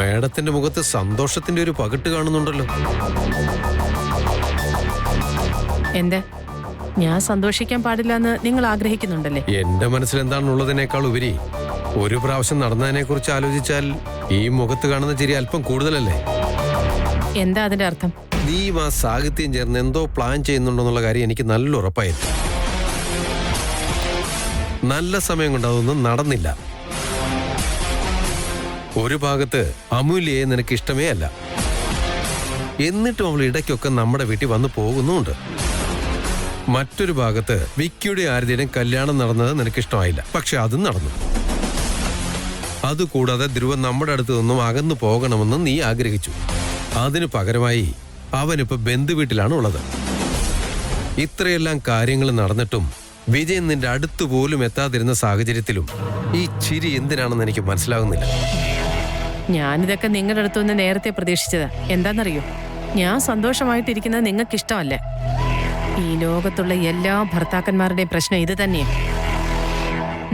മേഡത്തിന്റെ മുഖത്ത് സന്തോഷത്തിന്റെ ഒരു പകിട്ട് കാണുന്നുണ്ടല്ലോ. എന്താ, ഞാൻ സന്തോഷിക്കാൻ പാടില്ല എന്ന് നിങ്ങൾ ആഗ്രഹിക്കുന്നുണ്ടല്ലേ? എന്റെ മനസ്സിൽ എന്താണുള്ളതിനേക്കാൾ ഉപരി ഒരു പ്രാവശ്യം നടന്നതിനെ കുറിച്ച് ആലോചിച്ചാൽ ഈ മുഖത്ത് കാണുന്ന ചിരി അല്പം കൂടുതലല്ലേ? എന്താ അതിന്റെ അർത്ഥം? നീ ആ സാഹിത്യം ചേർന്ന് എന്തോ പ്ലാൻ ചെയ്യുന്നുണ്ടെന്നുള്ള കാര്യം എനിക്ക് നല്ല ഉറപ്പായിരുന്നു. നല്ല സമയം കൊണ്ട് അതൊന്നും നടന്നില്ല. ഒരു ഭാഗത്ത് അമൂല്യയെ നിനക്ക് ഇഷ്ടമേ അല്ല, എന്നിട്ടും അവൾ ഇടയ്ക്കൊക്കെ നമ്മുടെ വീട്ടിൽ വന്നു പോകുന്നുമുണ്ട്. മറ്റൊരു ഭാഗത്ത് വിക്കിയുടെ ആരുടെയും കല്യാണം നടന്നത് നിനക്ക് ഇഷ്ടമായില്ല, പക്ഷെ അതും നടന്നു. അതുകൂടാതെ ധ്രുവൻ നമ്മുടെ അടുത്ത് നിന്നും അകന്നു പോകണമെന്ന് നീ ആഗ്രഹിച്ചു. അതിനു പകരമായി അവനിപ്പോ ബന്ധുവീട്ടിലാണ് ഉള്ളത്. ഇത്രയെല്ലാം കാര്യങ്ങൾ നടന്നിട്ടും വിജയൻ നിന്റെ അടുത്തു പോലും എത്താതിരുന്ന സാഹചര്യത്തിലും ഈ ചിരി എന്തിനാണെന്ന് എനിക്ക് മനസ്സിലാകുന്നില്ല. ഞാനിതൊക്കെ നിങ്ങളുടെ അടുത്തുനിന്ന് നേരത്തെ പ്രതീക്ഷിച്ചതാ. എന്താണെന്നറിയോ, ഞാൻ സന്തോഷമായിട്ടിരിക്കുന്നത് നിങ്ങൾക്ക് ഇഷ്ടമല്ലേ? ഈ ലോകത്തുള്ള എല്ലാ ഭർത്താക്കന്മാരുടെയും പ്രശ്നം ഇത് തന്നെയാണ്.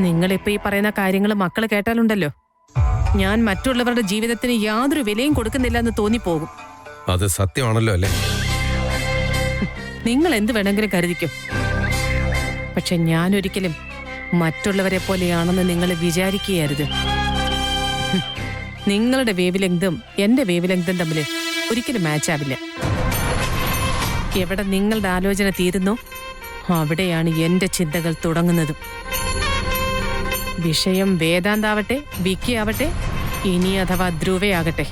നിങ്ങളിപ്പോ ഈ പറയുന്ന കാര്യങ്ങൾ മക്കൾ കേട്ടാലുണ്ടല്ലോ, ഞാൻ മറ്റുള്ളവരുടെ ജീവിതത്തിന് യാതൊരു വിലയും കൊടുക്കുന്നില്ല എന്ന് തോന്നിപ്പോകും. അത് സത്യമാണല്ലോ അല്ലേ? നിങ്ങൾ എന്ത് വേണമെങ്കിലും കരുതിക്കും, പക്ഷെ ഞാനൊരിക്കലും മറ്റുള്ളവരെ പോലെയാണെന്ന് നിങ്ങൾ വിചാരിക്കുകയരുത്. നിങ്ങളുടെ വേവ് ലെങ്തും എന്റെ വേവ് ലെങ്തും തമ്മിൽ ഒരിക്കലും മാച്ച് ആവില്ല. എവിടെ നിങ്ങളുടെ ആലോചന തീരുന്നോ അവിടെയാണ് എന്റെ ചിന്തകൾ തുടങ്ങുന്നതും. വിഷയം വേദാന്താവട്ടെ, വിക്കി ആവട്ടെ, ഇനി അഥവാ ധ്രുവയാകട്ടെ,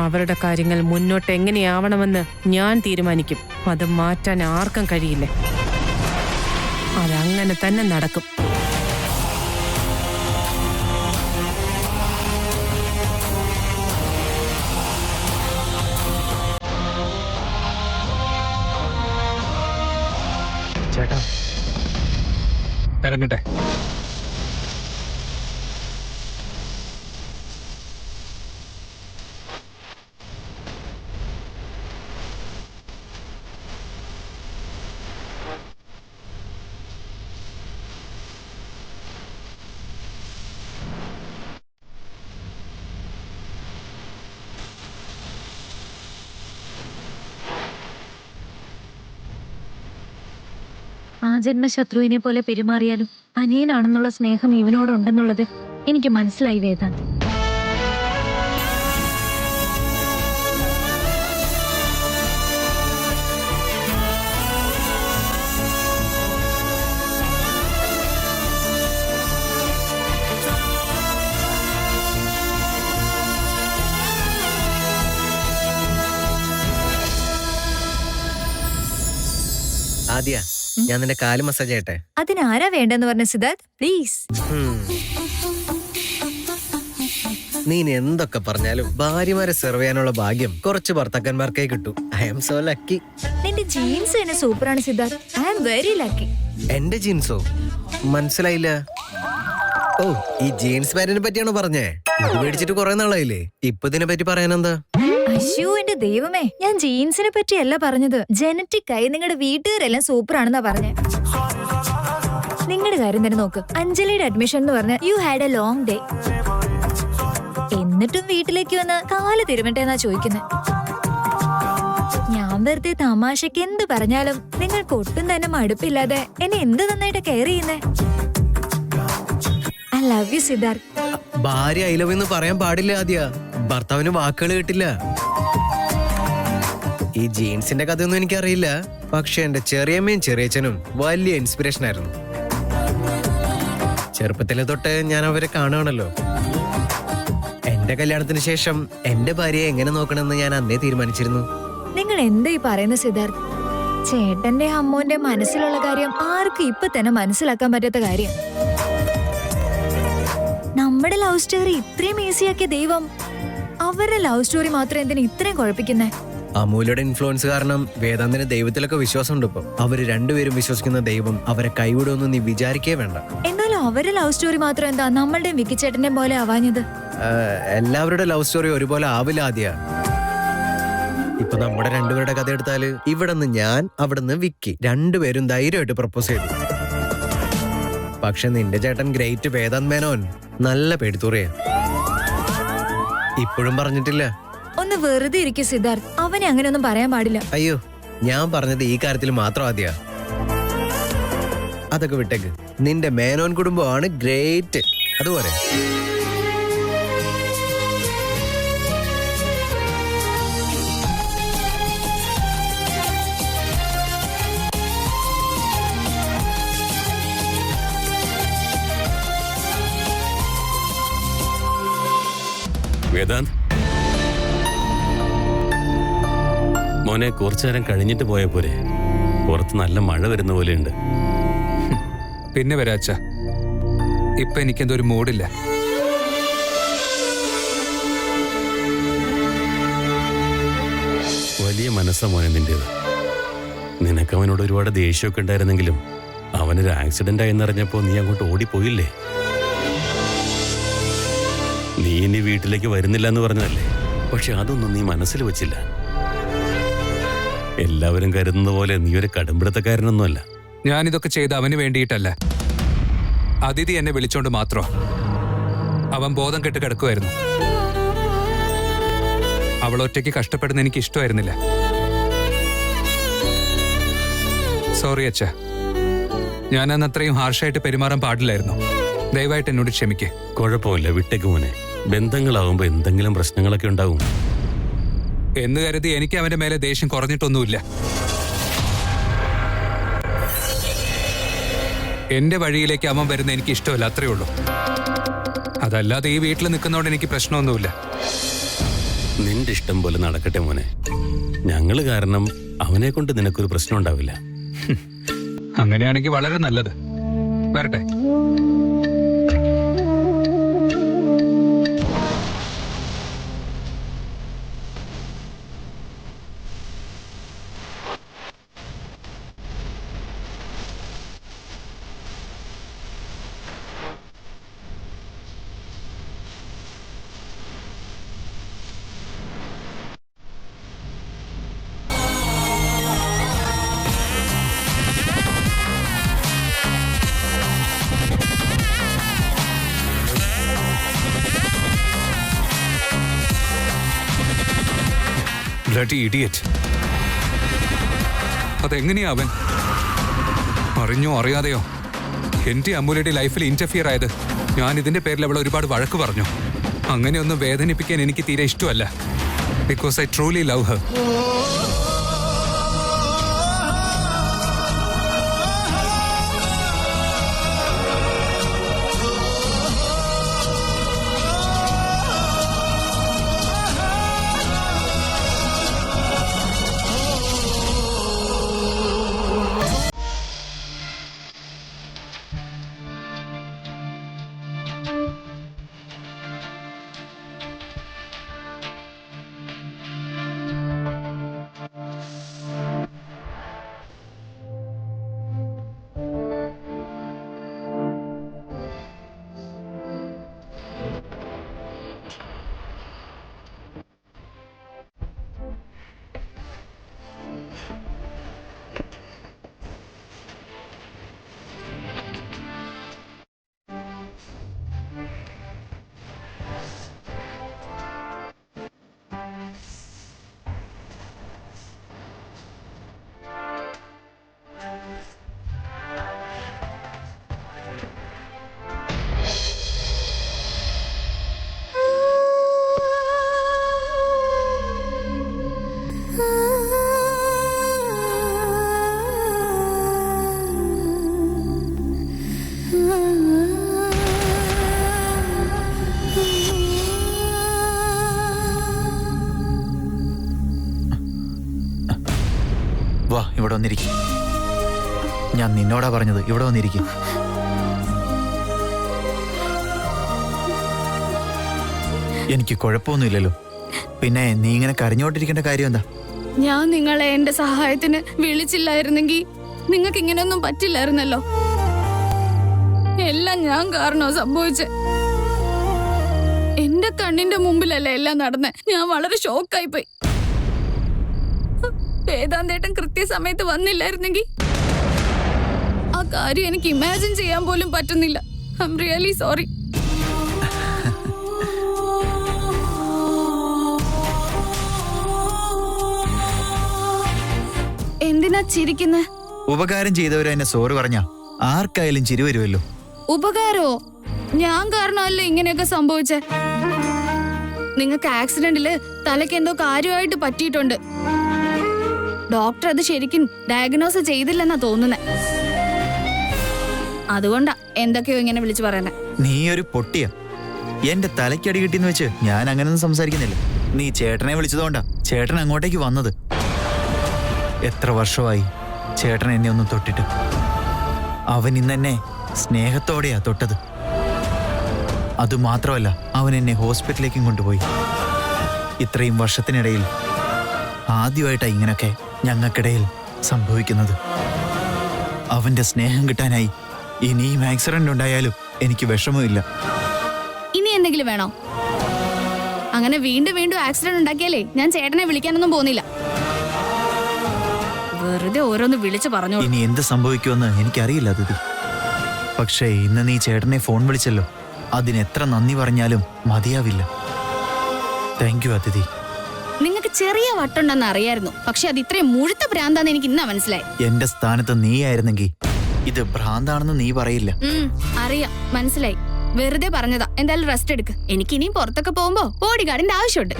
അവരുടെ കാര്യങ്ങൾ മുന്നോട്ട് എങ്ങനെയാവണമെന്ന് ഞാൻ തീരുമാനിക്കും. അത് മാറ്റാൻ ആർക്കും കഴിയില്ല. അതങ്ങനെ തന്നെ നടക്കും. ചേട്ടാ ഇറങ്ങട്ടെ. ആ ജന്മശത്രുവിനെ പോലെ പെരുമാറിയാലും അനിയനാണെന്നുള്ള സ്നേഹം ഇവനോടുണ്ടെന്നുള്ളത് എനിക്ക് മനസ്സിലായി വേദാന്ത്. ആദ്യ ഞാൻ നിന്റെ കാല് മസാജ് ചെയ്യട്ടെ? അതിനാരാ വേണ്ടെന്ന് പറഞ്ഞ സിദ്ധാർത്ഥ്, പ്ലീസ്. നീ എന്തൊക്കെ പറഞ്ഞാലും ഭാര്യമാരെ സെർവ് ചെയ്യാനുള്ള ഭാഗ്യം കുറച്ച് ഭർത്താക്കന്മാർക്കേ കിട്ടൂ. I am so lucky. നിന്റെ ജീൻസ് തന്നെ സൂപ്പറാണ് Siddharth. I am very lucky. എന്റെ ജീൻസോ? മനസ്സിലായില്ല. ഓ, ഈ ജീൻസ് പാന്റിനെ പറ്റിയാണോ പറഞ്ഞേ? ഇത് മേടിച്ചിട്ട് കുറെ നാളായില്ലേ, ഇപ്പൊ ഇതിനെ പറ്റി പറയാനെന്താ? അയ്യോ എന്റെ ദൈവമേ, ഞാൻ ജീൻസിനെ പറ്റിയല്ല പറഞ്ഞത്. ജനറ്റിക് ആയി നിങ്ങളുടെ വീട്ടുകാരെല്ലാം സൂപ്പർ ആണെന്നാ പറഞ്ഞേ. നിങ്ങളുടെ കാര്യം തന്നെ നോക്ക്. അഞ്ജലിയുടെ അഡ്മിഷൻ എന്ന് പറഞ്ഞ you had A long day. എന്നിട്ടും വീട്ടിലേക്ക് വന്ന് കാല് തിരുമട്ടെന്നാ ചോദിക്കുന്നത്. ഞാൻ വെറുതെ തമാശക്ക് എന്ത് പറഞ്ഞാലും നിങ്ങൾക്ക് ഒട്ടും തന്നെ മടുപ്പില്ലാതെ എന്നെ എന്ത് നന്നായിട്ട് കെയർ ചെയ്യുന്നേ. I love you Siddharth. ഭാര്യ ഐ ലവ് എന്ന് പറയാൻ പാടില്ല ആദ്യ. ഭർത്താവിന് വാക്കുകൾ കിട്ടില്ല. ഈ ജീൻസിന്റെ കഥയൊന്നും എനിക്കറിയില്ല, പക്ഷെ എന്റെ ചെറിയമ്മയും ചെറിയച്ഛനും വലിയ ഇൻസ്പിറേഷൻ ആയിരുന്നു. ചെറുപ്പത്തിലെ തൊട്ട് ഞാൻ അവരെ കാണുകയാണല്ലോ. എന്റെ കല്യാണത്തിന് ശേഷം എന്റെ ഭാര്യയെ എങ്ങനെ നോക്കണമെന്ന് ഞാൻ അന്നേ തീരുമാനിച്ചിരുന്നു. നിങ്ങൾ എന്താ ഈ പറയുന്ന സിദ്ധാർത്ഥ്? ചേട്ടന്റെ അമ്മോന്റെ മനസ്സിലുള്ള കാര്യം ആർക്കും ഇപ്പൊ തന്നെ മനസ്സിലാക്കാൻ പറ്റാത്ത കാര്യം. നമ്മുടെ ലവ് സ്റ്റോറി ഇത്രയും ഈസിയാക്കിയ ദൈവം അവരുടെ ലവ് സ്റ്റോറി മാത്രം എന്തിനാ ഇത്രയും കുഴപ്പിക്കുന്നേ? അമൂല്യയുടെ ഇൻഫ്ലുവൻസ് കാരണം വേദാന്തിന് ദൈവത്തിലൊക്കെ വിശ്വാസമുണ്ട്. ഇപ്പം അവര് രണ്ടുപേരും വിശ്വസിക്കുന്ന ദൈവം അവരെ കൈവിടുമെന്ന് നീ വിചാരിക്കേ വേണ്ട. എന്നാലും അവരുടെ ലവ് സ്റ്റോറി മാത്രം എന്താ നമ്മളുടെ വിക്കിച്ചേട്ടന്റെ പോലെ ആവാഞ്ഞത്? എല്ലാവരുടെ ലവ് സ്റ്റോറി ഒരുപോലെ ആവില്ല ആദ്യ. ഇപ്പൊ നമ്മുടെ രണ്ടുപേരുടെ കഥ എടുത്താല് ഇവിടെ നിന്ന് ഞാൻ, അവിടെ നിന്ന് വിക്കി, രണ്ടുപേരും ധൈര്യമായിട്ട് പ്രപ്പോസ് ചെയ്തു. പക്ഷെ നിന്റെ ചേട്ടൻ ഗ്രേറ്റ് വേദാന്ത് മേനോൻ നല്ല പേടിത്തൂറിയ. ഇപ്പോഴും പറഞ്ഞിട്ടില്ല. ഒന്ന് വെറുതെ ഇരിക്കും സിദ്ധാർത്ഥ്. അവനെ അങ്ങനെയൊന്നും പറയാൻ പാടില്ല. അയ്യോ, ഞാൻ പറഞ്ഞത് ഈ കാര്യത്തിൽ മാത്രം ആദ്യ. അതൊക്കെ വിട്ടേക്ക്. നിന്റെ മേനോൻ കുടുംബമാണ് ഗ്രേറ്റ്. അതുപോലെ വേദാന്ത് മോനെ, കുറച്ചു നേരം കഴിഞ്ഞിട്ട് പോയ പോരെ? പുറത്ത് നല്ല മഴ വരുന്ന പോലെയുണ്ട്. പിന്നെ വരാച്ച. ഇപ്പൊ എനിക്കെന്തോ ഒരു മൂഡില്ല. വലിയ മനസ്സാ മോനെ നിന്റേത്. നിനക്ക് അവനോട് ഒരുപാട് ദേഷ്യമൊക്കെ ഉണ്ടായിരുന്നെങ്കിലും അവനൊരു ആക്സിഡന്റ് ആയെന്നറിഞ്ഞപ്പോ നീ അങ്ങോട്ട് ഓടിപ്പോയില്ലേ? നീ ഇനി വീട്ടിലേക്ക് വരുന്നില്ല എന്ന് പറഞ്ഞതല്ലേ? പക്ഷെ അതൊന്നും നീ മനസ്സിൽ വെച്ചില്ല. എല്ലാവരും കരുതുന്ന പോലെ നീ ഒരു കടുംപിടുത്തക്കാരനൊന്നുമല്ല. ഞാനിതൊക്കെ ചെയ്ത് അവന് വേണ്ടിയിട്ടല്ല. അതിഥി എന്നെ വിളിച്ചോണ്ട് മാത്രം. അവൻ ബോധം കെട്ട് കിടക്കുമായിരുന്നു. അവൾ ഒറ്റയ്ക്ക് കഷ്ടപ്പെടുന്ന എനിക്ക് ഇഷ്ടമായിരുന്നില്ല. സോറി അച്ഛ, ഞാനന്ന് അത്രയും ഹാർഷായിട്ട് പെരുമാറാൻ പാടില്ലായിരുന്നു. ദയവായിട്ട് എന്നോട് ക്ഷമിക്കേ. കുഴപ്പമില്ല, വിട്ടേക്ക് മോനെ. ബന്ധങ്ങളാവുമ്പോ എന്തെങ്കിലും പ്രശ്നങ്ങളൊക്കെ ഉണ്ടാവും എന്ന് കരുതി എനിക്ക് അവന്റെ മേലെ ദേഷ്യം കുറഞ്ഞിട്ടൊന്നുമില്ല. എന്റെ വഴിയിലേക്ക് അവൻ വരുന്ന എനിക്ക് ഇഷ്ടമല്ല, അത്രേ ഉള്ളൂ. അതല്ലാതെ ഈ വീട്ടിൽ നിൽക്കുന്നതുകൊണ്ട് എനിക്ക് പ്രശ്നമൊന്നുമില്ല. നിന്റെ ഇഷ്ടം പോലെ നടക്കട്ടെ മോനെ. ഞങ്ങള് കാരണം അവനെ കൊണ്ട് നിനക്കൊരു പ്രശ്നം ഉണ്ടാവില്ല. അങ്ങനെയാണെങ്കിൽ വളരെ നല്ലത്. വരട്ടെ. Bloody idiot. അതെങ്ങനെയാ അവൻ അറിഞ്ഞോ അറിയാതെയോ എന്റെ അമ്മൂലയുടെ ലൈഫിൽ ഇന്റർഫിയർ ആയത്? ഞാൻ ഇതിന്റെ പേരിൽ അവളെ ഒരുപാട് വഴക്ക് പറഞ്ഞു. അങ്ങനെയൊന്നും വേദനിപ്പിക്കാൻ എനിക്ക് തീരെ ഇഷ്ടമല്ല. Because I truly love her. വാ, ഇവിടെ വന്നിരിക്കും. ഞാൻ നിന്നോടാ പറഞ്ഞത്, ഇവിടെ വന്നിരിക്കും. എനിക്ക് കുഴപ്പമൊന്നുമില്ലല്ലോ. പിന്നെ നീ ഇങ്ങനെ കരഞ്ഞോണ്ടിരിക്കേണ്ട കാര്യം എന്താ? ഞാൻ നിങ്ങളെ എന്റെ സഹായത്തിന് വിളിച്ചില്ലായിരുന്നെങ്കിൽ നിങ്ങൾക്ക് ഇങ്ങനെയൊന്നും പറ്റില്ലായിരുന്നല്ലോ. എല്ലാം ഞാൻ കാരണോ സംഭവിച്ചെ. എന്റെ കണ്ണിന്റെ മുമ്പിലല്ലേ എല്ലാം നടന്നേ. ഞാൻ വളരെ ഷോക്കായിപ്പോയി. വേദാന്തേട്ടൻ കൃത്യസമയത്ത് വന്നില്ലായിരുന്നെങ്കിൽ ആ കാര്യം എനിക്ക് ഇമാജിൻ ചെയ്യാൻ പോലും പറ്റുന്നില്ല. I am really sorry. എന്തിനാ ചിരിക്കുന്നെ? ഉപകാരം ചെയ്തവരെ എന്നെ സോറി പറഞ്ഞാ ആർക്കായാലും ചിരി വരുമല്ലോ. ഉപകാരോ? ഞാൻ കാരണമല്ലേ ഇങ്ങനെയൊക്കെ സംഭവിച്ചേ. നിങ്ങൾക്ക് ആക്സിഡന്റില് തലയ്ക്ക് എന്തോ കാര്യമായിട്ട് പറ്റിയിട്ടുണ്ട്. ഡോക്ടർ അത് ശരിക്കും ഡയഗ്നോസ് ചെയ്തില്ലെന്നാ തോന്നുന്നേ. അതുകൊണ്ടാ എന്തൊക്കെയോ ഇങ്ങനെ വിളിച്ചു പറയുന്നേ. നീ ഒരു പൊട്ടിയ. എന്റെ തലയ്ക്കടി കിട്ടിയെന്ന് വെച്ച് ഞാൻ അങ്ങനെയൊന്നും സംസാരിക്കുന്നില്ല. നീ ചേട്ടനെ വിളിച്ചതുകൊണ്ടാ ചേട്ടൻ അങ്ങോട്ടേക്ക് വന്നത്. എത്ര വർഷമായി ചേട്ടൻ എന്നെ ഒന്ന് തൊട്ടിട്ട്. അവൻ ഇന്നെന്നെ സ്നേഹത്തോടെയാ തൊട്ടത്. അതുമാത്രമല്ല, അവൻ എന്നെ ഹോസ്പിറ്റലിലേക്കും കൊണ്ടുപോയി. ഇത്രയും വർഷത്തിനിടയിൽ ആദ്യമായിട്ടാ ഇങ്ങനൊക്കെ ഞങ്ങൾക്കിടയിൽ സംഭവിക്കുന്നത്. അവന്റെ സ്നേഹം കിട്ടാനായി ഇനിയും ആക്സിഡന്റ് ഉണ്ടായാലും എനിക്ക് വിഷമമില്ല. ഇനി എന്തെങ്കിലും വേണോ? അങ്ങനെ വീണ്ടും വീണ്ടും ആക്സിഡന്റ് ഉണ്ടാക്കിയാലേ ഞാൻ ചേട്ടനെ വിളിക്കാനൊന്നും പോകുന്നില്ല. വെറുതെ ഓരോന്ന് വിളിച്ചു പറഞ്ഞു. ഇനി എന്ത് സംഭവിക്കുമെന്ന് എനിക്കറിയില്ല അതിഥി. പക്ഷേ ഇന്ന് നീ ചേട്ടനെ ഫോൺ വിളിച്ചല്ലോ, അതിനെത്ര നന്ദി പറഞ്ഞാലും മതിയാവില്ല. താങ്ക് യു അതിഥി. നിങ്ങൾക്ക് ചെറിയ വട്ടുണ്ടെന്ന് അറിയായിരുന്നു, പക്ഷെ അത് ഇത്രയും മുഴുത്ത ഭ്രാന്താന്ന് എനിക്ക് ഇന്നാ മനസ്സിലായി. എന്റെ സ്ഥാനത്ത് നീ ആയിരുന്നെങ്കിൽ ഇത് ഭ്രാന്താണെന്ന് നീ പറയില്ല. അറിയാം, മനസ്സിലായി. വെറുതെ പറഞ്ഞതാ. എന്തായാലും റെസ്റ്റ് എടുക്ക്. എനിക്ക് ഇനിയും പുറത്തൊക്കെ പോകുമ്പോ ബോഡി ഗാർഡിന്റെ ആവശ്യമുണ്ട്.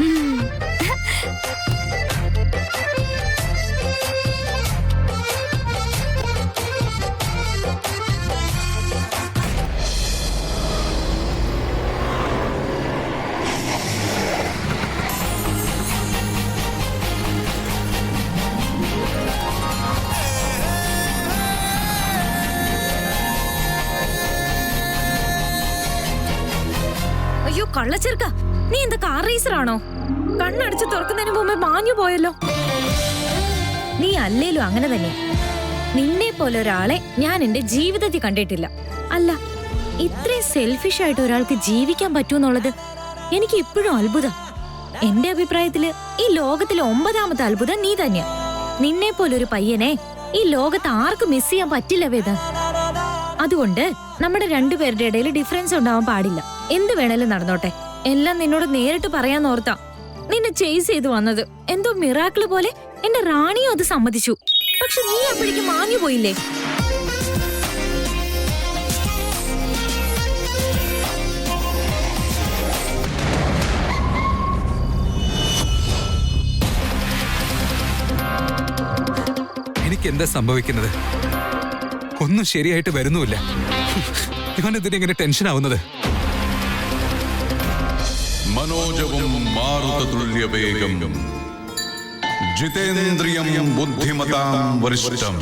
അയ്യോ കള്ളച്ചെറുക്ക, നീ എന്താ കാർ റേസർ ആണോ? കണ്ണടച്ച് തുറക്കുന്നതിന് മുമ്പേ മാഞ്ഞു പോയല്ലോ. നീ അല്ലേലും അങ്ങനെ തന്നെ. നിന്നെ പോലെ ഒരാളെ ഞാൻ എന്റെ ജീവിതത്തിൽ കണ്ടിട്ടില്ല. അല്ല, ഇത്രയും സെൽഫിഷ് ആയിട്ട് ഒരാൾക്ക് ജീവിക്കാൻ പറ്റൂന്നുള്ളത് എനിക്ക് ഇപ്പോഴും അത്ഭുതം. എന്റെ അഭിപ്രായത്തില് ഈ ലോകത്തിലെ 9ാമത്തെ അത്ഭുതം നീ തന്നെയാ. നിന്നെ പോലൊരു പയ്യനെ ഈ ലോകത്ത് ആർക്കും മിസ് ചെയ്യാൻ പറ്റില്ല വേദ. അതുകൊണ്ട് നമ്മുടെ രണ്ടുപേരുടെ ഇടയിൽ ഡിഫറൻസ് ഉണ്ടാവാൻ പാടില്ല. എന്ത് വേണേലും നടന്നോട്ടെ. എല്ലാം നിന്നോട് നേരിട്ട് പറയാന്നോർത്താ നിന്നെ ചേസ് ചെയ്തു വന്നത്. എന്തോ മിറാക്കിള് പോലെ എന്റെ റാണിയും അത് സമ്മതിച്ചു. പക്ഷെ നീ അപ്പോഴേക്കും മാഞ്ഞു പോയില്ലേ? എനിക്ക് എന്താ സംഭവിക്കുന്നത്? ഒന്നും ശരിയായിട്ട് വരുന്നുമില്ല. ഞാനിതിനെങ്ങനെ ടെൻഷൻ ആവുന്നത്? മനോജവും മാരുതതുല്യവേഗം ജിതേന്ദ്രിയം ബുദ്ധിമതാം വരിഷ്ഠം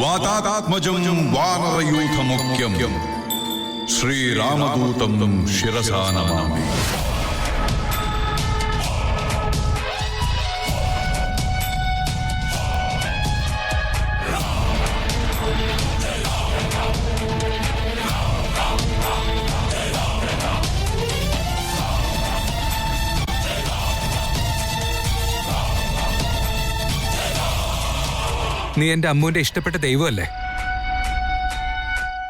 വാതാത്മജം വാനരയൂഥമുഖ്യം ശ്രീരാമദൂതം ശിരസാ നമാമി. നീ എന്റെ അമ്മുവിന്റെ ഇഷ്ടപ്പെട്ട ദൈവമല്ലേ?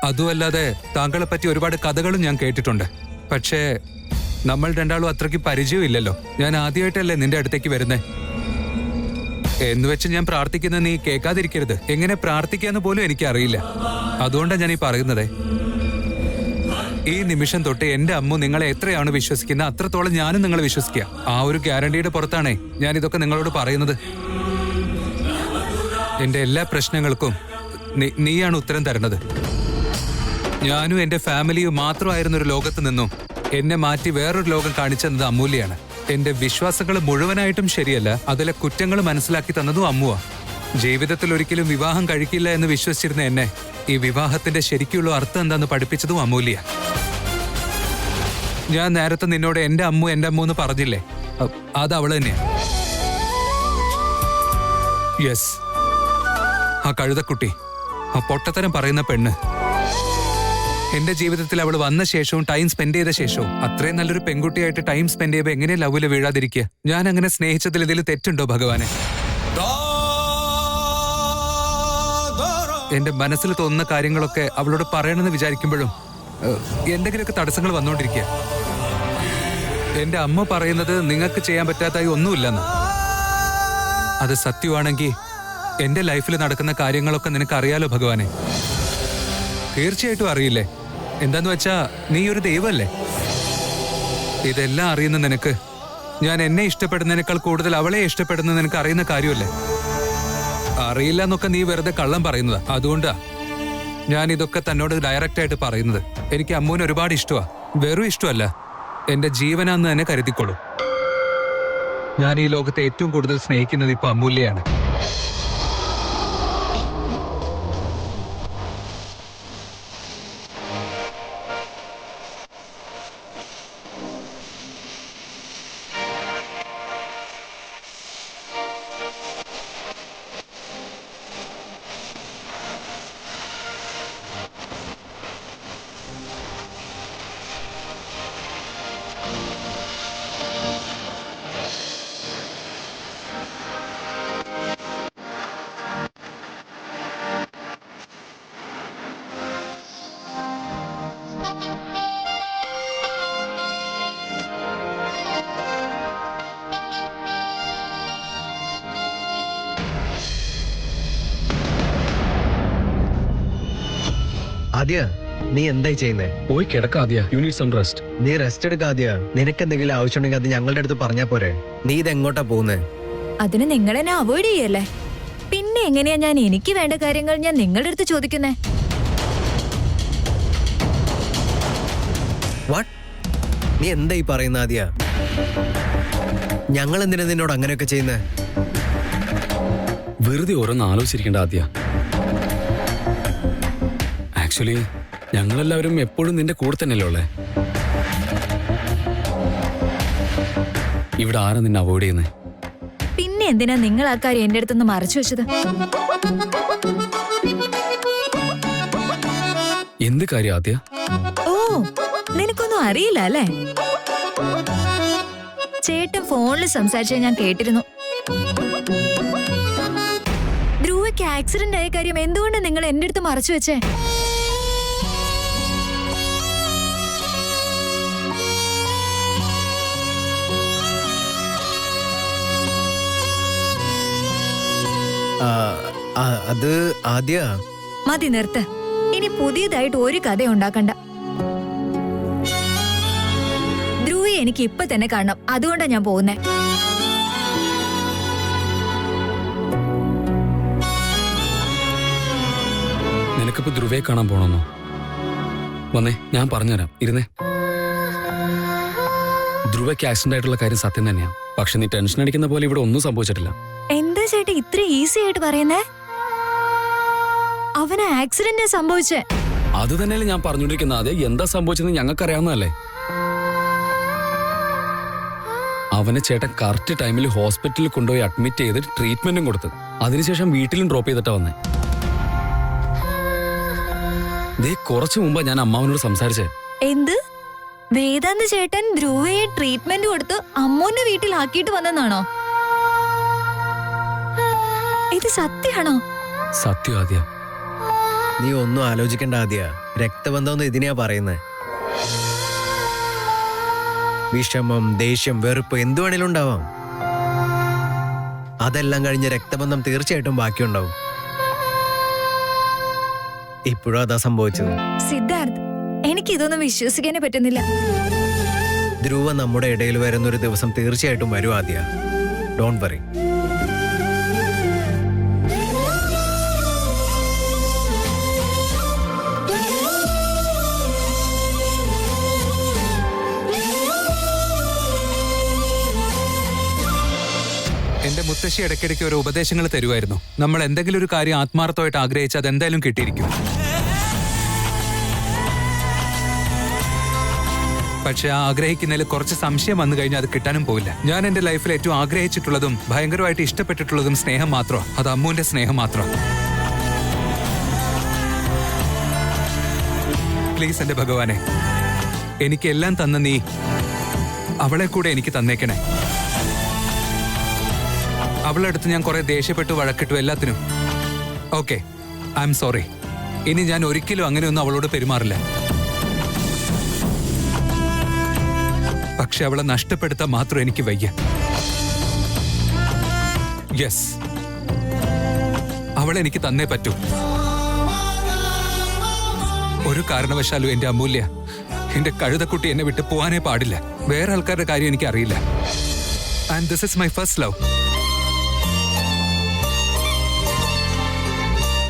അതുമല്ലാതെ താങ്കളെ പറ്റി ഒരുപാട് കഥകളും ഞാൻ കേട്ടിട്ടുണ്ട്. പക്ഷേ നമ്മൾ രണ്ടാളും അത്രയ്ക്ക് പരിചയമില്ലല്ലോ. ഞാൻ ആദ്യമായിട്ടല്ലേ നിന്റെ അടുത്തേക്ക് വരുന്നേ. എന്ന് വെച്ച് ഞാൻ പ്രാർത്ഥിക്കുന്ന നീ കേൾക്കാതിരിക്കരുത്. എങ്ങനെ പ്രാർത്ഥിക്കാന്ന് പോലും എനിക്കറിയില്ല. അതുകൊണ്ടാണ് ഞാൻ ഈ പറയുന്നത്. ഈ നിമിഷം തൊട്ട് എന്റെ അമ്മു നിങ്ങളെ എത്രയാണ് വിശ്വസിക്കുന്നത് അത്രത്തോളം ഞാനും നിങ്ങളെ വിശ്വസിക്കുക. ആ ഒരു ഗ്യാരണ്ടിയുടെ പുറത്താണേ ഞാൻ ഇതൊക്കെ നിങ്ങളോട് പറയുന്നത്. എന്റെ എല്ലാ പ്രശ്നങ്ങൾക്കും നീയാണ് ഉത്തരം തരുന്നത്. ഞാനും എന്റെ ഫാമിലിയും മാത്രമായിരുന്ന ഒരു ലോകത്ത് നിന്നും എന്നെ മാറ്റി വേറൊരു ലോകം കാണിച്ചത് അമൂല്യാണ്. എന്റെ വിശ്വാസങ്ങൾ മുഴുവനായിട്ടും ശരിയല്ല, അതിലെ കുറ്റങ്ങൾ മനസ്സിലാക്കി തന്നതും അമ്മുവാ. ജീവിതത്തിൽ ഒരിക്കലും വിവാഹം കഴിക്കില്ല എന്ന് വിശ്വസിച്ചിരുന്ന എന്നെ ഈ വിവാഹത്തിന്റെ ശരിക്കുള്ള അർത്ഥം എന്താന്ന് പഠിപ്പിച്ചതും അമൂല്യ. ഞാൻ നേരത്തെ നിന്നോട് എന്റെ അമ്മു എന്ന് പറഞ്ഞില്ലേ, അത് അവള് തന്നെയാ. യെസ്, ആ കഴുതക്കുട്ടി, ആ പൊട്ടത്തരം പറയുന്ന പെണ്ണ്. എന്റെ ജീവിതത്തിൽ അവൾ വന്ന ശേഷവും ടൈം സ്പെൻഡ് ചെയ്ത ശേഷവും അത്രയും നല്ലൊരു പെൺകുട്ടിയായിട്ട് ടൈം സ്പെൻഡ് ചെയ്യുമ്പോൾ എങ്ങനെ ലവില് വീഴാതിരിക്കുക? ഞാൻ അങ്ങനെ സ്നേഹിച്ചതിൽ ഇതിൽ തെറ്റുണ്ടോ ഭഗവാനെ? എന്റെ മനസ്സിൽ തോന്നുന്ന കാര്യങ്ങളൊക്കെ അവളോട് പറയണമെന്ന് വിചാരിക്കുമ്പോഴും എന്തെങ്കിലുമൊക്കെ തടസ്സങ്ങൾ വന്നുകൊണ്ടിരിക്കുക. എന്റെ അമ്മ പറയുന്നത് നിങ്ങൾക്ക് ചെയ്യാൻ പറ്റാത്തായി ഒന്നുമില്ലെന്ന്. അത് സത്യമാണെങ്കിൽ എന്റെ ലൈഫിൽ നടക്കുന്ന കാര്യങ്ങളൊക്കെ നിനക്ക് അറിയാലോ ഭഗവാനെ. തീർച്ചയായിട്ടും അറിയില്ലേ? എന്താന്ന് വെച്ചാ നീ ഒരു ദൈവമല്ലേ. ഇതെല്ലാം അറിയുന്ന നിനക്ക് ഞാൻ എന്നെ ഇഷ്ടപ്പെടുന്നതിനേക്കാൾ കൂടുതൽ അവളെ ഇഷ്ടപ്പെടുന്ന നിനക്ക് അറിയുന്ന കാര്യമല്ലേ? അറിയില്ല എന്നൊക്കെ നീ വെറുതെ കള്ളം പറയുന്നതാ. അതുകൊണ്ടാ ഞാൻ ഇതൊക്കെ തന്നോട് ഡയറക്റ്റ് ആയിട്ട് പറയുന്നത്. എനിക്ക് അമ്മൂനെ ഒരുപാട് ഇഷ്ടമാ. വെറും ഇഷ്ടമല്ല, എന്റെ ജീവനാന്ന് തന്നെ കരുതിക്കൊള്ളൂ. ഞാൻ ഈ ലോകത്തെ ഏറ്റവും കൂടുതൽ സ്നേഹിക്കുന്നത് ഇപ്പൊ അമൂല്യയാണ്. ആദ്യ, നീ എന്തായി ചെയ്യുന്നേ? പോയി കിടക്കാദ്യ. You need some rest. നീ റെസ്റ്റ് എടുക്കാദ്യ. നിനക്ക് എന്തെങ്കിലും ആവശ്യമുണ്ടെങ്കിൽ അത് ഞങ്ങളുടെ അടുത്ത് പറഞ്ഞാ പോരെ. നീ ഇതെങ്ങോട്ടാ പോകുന്നേ? അതിന് നിങ്ങൾ എന്നെ അവോയ്ഡ് ചെയ്യല്ലേ? പിന്നെ എങ്ങനെയാ ഞാൻ എനിക്ക് വേണ്ട കാര്യങ്ങൾ ഞാൻ നിങ്ങളുടെ അടുത്ത് ചോദിക്കുന്നേ? വാട്ട്? നീ എന്തായി പറയുന്ന ആദ്യ? ഞങ്ങൾ എന്തിനാ നിന്നോട് അങ്ങനെയൊക്കെ ചെയ്യുന്നേ? വെറുതെ ഓരോന്ന് ആലോചിച്ചിരിക്കേണ്ട ആദ്യ. ആക്ച്വലി ഞങ്ങളെല്ലാവരും എപ്പോഴും നിന്റെ കൂടെ തന്നെയല്ലേ ഉള്ളേ. ഇവിടെ ആരാ നിന്നെ അവോയ്ഡ് ചെയ്യുന്നത്? പിന്നെ എന്തിനാ നിങ്ങൾ ആ കാര്യം എന്റെ അടുത്തുനിന്ന് മറച്ചു വെച്ചത്? എന്ത് കാര്യം ആദ്യ? ഓ, നിനക്കൊന്നും അറിയില്ല അല്ലേ? ചേട്ടൻ ഫോണിൽ സംസാരിച്ച ഞാൻ കേട്ടിരുന്നു. ധ്രുവയ്ക്ക് ആക്സിഡന്റ് ആയ കാര്യം എന്തുകൊണ്ട് നിങ്ങൾ എന്റെ അടുത്ത് മറച്ചു വെച്ചേ? അത് ആദ്യ. മതി, നിർത്ത്. ഇനി പുതിയതായിട്ട് ഒരു കഥ ഉണ്ടാക്കണ്ട. ധ്രുവയെ എനിക്ക് ഇപ്പൊ തന്നെ കാണണം. അതുകൊണ്ടാ ഞാൻ പോകുന്നേ. നിനക്കിപ്പോ ധ്രുവയെ കാണാൻ പോണെന്നോ? വന്നേ, ഞാൻ പറഞ്ഞുതരാം. ഇരുന്നേ. ധ്രുവയ്ക്ക് ആക്സിഡന്റ് ആയിട്ടുള്ള കാര്യം സത്യം തന്നെയാണ്. പക്ഷെ നീ ടെൻഷൻ അടിക്കുന്ന പോലെ ഇവിടെ ഒന്നും സംഭവിച്ചിട്ടില്ല. എന്താ ചേട്ടാ ഇത്ര ഈസി ആയിട്ട് പറയുന്നേ? അവന് ആക്സിഡന്റ് സംഭവിച്ചേ. അത് തന്നെയല്ലേ ഞാൻ പറഞ്ഞോണ്ടിരിക്കുന്നത്. അത് എന്താ സംഭവിച്ചെന്ന് ഞങ്ങൾക്കറിയാവുന്നതല്ലേ. അവനെ ചേട്ടൻ കറക്റ്റ് ടൈമിൽ ഹോസ്പിറ്റലിൽ കൊണ്ടുപോയി അഡ്മിറ്റ് ചെയ്ത് ട്രീറ്റ്മെന്റും കൊടുത്ത് അതിനുശേഷം വീട്ടിലും ഡ്രോപ്പ് ചെയ്തിട്ടാ വന്നേ. ദേ കുറച്ചു മുമ്പാ ഞാൻ അമ്മാവനോട് സംസാരിച്ചേ. എന്ത്? വേദാന്ത് ചേട്ടൻ ധ്രുവയെ ട്രീറ്റ്മെന്റ് കൊടുത്ത് അമ്മൂന്റെ വീട്ടിലാക്കിയിട്ട് വന്നെന്നാണോ? ഇത് സത്യമാണോ? സത്യം ആദ്യ. നീ ഒന്നും ആലോചിക്കണ്ട ആദ്യ. രക്തബന്ധം ഇതിനെയാ പറയുന്നേ. വിഷമം, ദേഷ്യം, വെറുപ്പ് എന്തു വേണേലും ഉണ്ടാവാം. അതെല്ലാം കഴിഞ്ഞ് രക്തബന്ധം തീർച്ചയായിട്ടും ബാക്കിയുണ്ടാവും. ഇപ്പോഴും അതാ സംഭവിച്ചത്. സിദ്ധാർത്ഥ്, എനിക്ക് ഇതൊന്നും വിശ്വസിക്കാനേ പറ്റുന്നില്ല. ധ്രുവ നമ്മുടെ ഇടയിൽ വരുന്നൊരു ദിവസം തീർച്ചയായിട്ടും വരും ആദ്യ. Don't worry. എന്റെ മുത്തശ്ശി ഇടയ്ക്കിടയ്ക്ക് ഓരോ ഉപദേശങ്ങൾ തരുമായിരുന്നു. നമ്മൾ എന്തെങ്കിലും ഒരു കാര്യം ആത്മാർത്ഥമായിട്ട് ആഗ്രഹിച്ച് അതെന്തായാലും കിട്ടിയിരിക്കും. പക്ഷെ ആ ആഗ്രഹിക്കുന്നതിൽ കുറച്ച് സംശയം വന്നു കഴിഞ്ഞാൽ അത് കിട്ടാനും പോവില്ല. ഞാൻ എന്റെ ലൈഫിൽ ഏറ്റവും ആഗ്രഹിച്ചിട്ടുള്ളതും ഭയങ്കരമായിട്ട് ഇഷ്ടപ്പെട്ടിട്ടുള്ളതും സ്നേഹം മാത്രമാണ്. അത് അമ്മുവിന്റെ സ്നേഹം മാത്രമാണ്. പ്ലീസ് എന്റെ ഭഗവാനെ, എനിക്കെല്ലാം തന്ന നീ അവളെ കൂടെ എനിക്ക് തന്നേക്കണേ. അവളുടെ അടുത്ത് ഞാൻ കുറെ ദേഷ്യപ്പെട്ടു, വഴക്കിട്ടു, എല്ലാത്തിനും. Okay, I am sorry. ഇനി ഞാൻ ഒരിക്കലും അങ്ങനെയൊന്നും അവളോട് പെരുമാറില്ല. പക്ഷെ അവളെ നഷ്ടപ്പെടുത്താൻ മാത്രം എനിക്ക് വയ്യ. യെസ്, അവളെനിക്ക് തന്നേ പറ്റൂ. ഒരു കാരണവശാലും എന്റെ അമൂല്യ, എന്റെ കഴുതക്കുട്ടി എന്നെ വിട്ട് പോവാനേ പാടില്ല. വേറെ ആൾക്കാരുടെ കാര്യം എനിക്ക് അറിയില്ല. And this is my first love.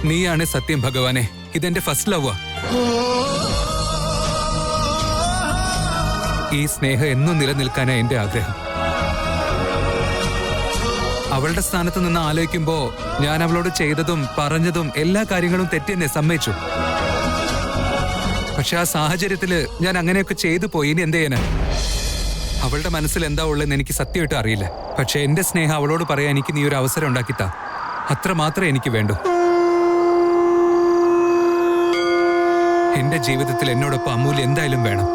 നീയാണ് സത്യം ഭഗവാനെ, ഇതെന്റെ ഫസ്റ്റ് ലവ്. ഈ സ്നേഹം എന്നും നിലനിൽക്കാനാ എന്റെ ആഗ്രഹം. അവളുടെ സ്ഥാനത്ത് നിന്ന് ആലോചിക്കുമ്പോ ഞാൻ അവളോട് ചെയ്തതും പറഞ്ഞതും എല്ലാ കാര്യങ്ങളും തെറ്റെന്നെ സമ്മതിച്ചു. പക്ഷെ ആ സാഹചര്യത്തില് ഞാൻ അങ്ങനെയൊക്കെ ചെയ്തു പോയി. ഇനി എന്ത് ചെയ്യാന്? അവളുടെ മനസ്സിൽ എന്താ ഉള്ളതെന്ന് എനിക്ക് സത്യമായിട്ട് അറിയില്ല. പക്ഷെ എന്റെ സ്നേഹം അവളോട് പറയാൻ എനിക്ക് നീ ഒരു അവസരം ഉണ്ടാക്കിത്താ. അത്ര മാത്രമേ എനിക്ക് വേണ്ടൂ. എന്റെ ജീവിതത്തിൽ എന്നോടൊപ്പം അമൂല്യ എന്തായാലും വേണം.